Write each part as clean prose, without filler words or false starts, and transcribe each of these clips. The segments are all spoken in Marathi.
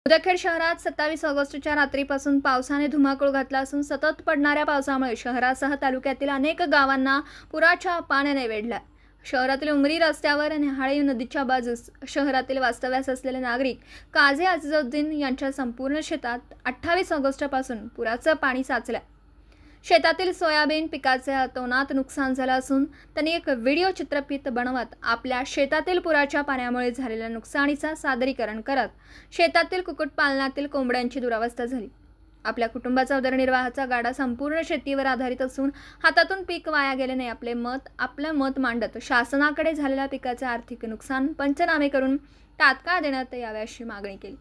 मुदखेड शहरात 27 ऑगस्टच्या रात्रीपासून पावसाने धुमाकूळ घातला असून सतत पडणाऱ्या पावसामुळे शहरासह तालुक्यातील अनेक गावांना पुराच्या पाण्याने वेढला। शहरातील उमरी रस्त्यावर न्याहाळी नदीच्या बाजूस शहरातील वास्तव्यास असलेले नागरिक काझी अझीजुद्दीन यांच्या संपूर्ण शेतात 28 ऑगस्टपासून पुराचं पाणी साचलं। शेतातील सोयाबीन पिकाचे अतोनात नुकसान झालं असून त्यांनी एक व्हिडिओ चित्रफित बनवत आपल्या शेतातील पुराच्या पाण्यामुळे झालेल्या नुकसानीचा सादरीकरण करत शेतातील कुक्कुटपालनातील कोंबड्यांची दुरावस्था झाली। आपल्या कुटुंबाचा उदरनिर्वाहाचा गाडा संपूर्ण शेतीवर आधारित असून हातातून पीक वाया गेल्याने आपलं मत मांडत शासनाकडे झालेल्या पिकाचे आर्थिक नुकसान पंचनामे करून तात्काळ देण्यात यावे अशी मागणी केली।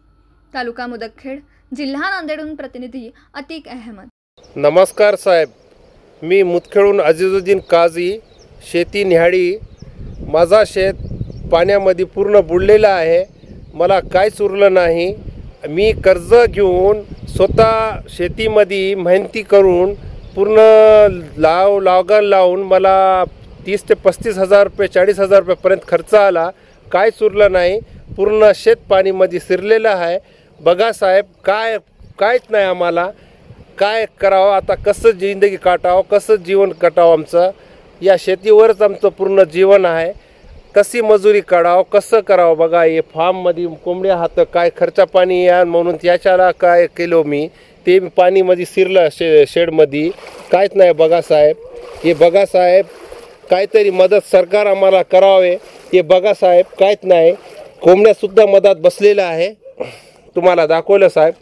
तालुका मुदखेड, जिल्हा नांदेडहून प्रतिनिधी अतिक अहमद। नमस्कार साहेब, मी मुदखेडहून अझीजुद्दीन काझी, शेती न्याहाळी। माझा शेत पाण्यामध्ये पूर्ण बुडलेला आहे, मला काहीच उरलं नाही। मी कर्ज घेऊन स्वतः शेतीमध्ये मेहनती करून पूर्ण लागण लावून मला 30 ते 35 हजार रुपये 40 हजार रुपयेपर्यंत खर्च आला, काहीच उरलं नाही। पूर्ण शेत पाणीमध्ये शिरलेलं आहे। बघा साहेब, काहीच नाही, आम्हाला काय करावं आता, कसं जिंदगी काटावं, कसं जीवन कटावं। आमचं या शेतीवरच आमचं पूर्ण जीवन आहे। कशी मजुरी काढावं, कसं करावं। बघा, हे फार्ममध्ये कोंबड्या हात काय खर्चा पाणी या म्हणून त्याच्याला काय केलो मी, ते पाणीमध्ये शिरलं शेडमध्ये, काहीच नाही। बघा साहेब, हे बघा साहेब, काहीतरी मदत सरकार आम्हाला करावे। हे बघा साहेब, काहीच नाही। कोंबड्यासुद्धा मधात बसलेलं आहे, तुम्हाला दाखवलं साहेब।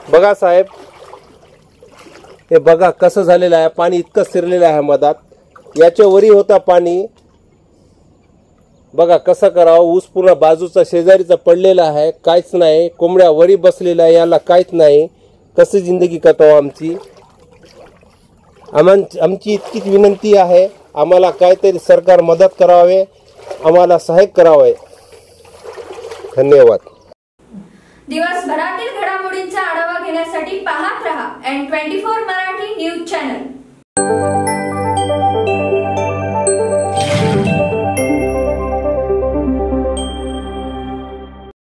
बघा साहेब, हे बघा कसं झालेलं आहे, पाणी इतकं शिरलेलं आहे मधात, याच्या वरी होता पाणी। बघा कसं करावं, ऊस पूर्ण बाजूचा शेजारीचा पडलेला आहे, काहीच नाही। कोंबड्या वरी बसलेल्या आहे, याला काहीच नाही। कसं जिंदगी कटावं आमची, आमची इतकीच विनंती आहे, आम्हाला काहीतरी सरकार मदत करावे, आम्हाला सहाय्य करावे। धन्यवाद। दिवसभरातील घडामोडींचा आढावा घेण्यासाठी पाहत रहा N24 मराठी न्यूज चॅनल।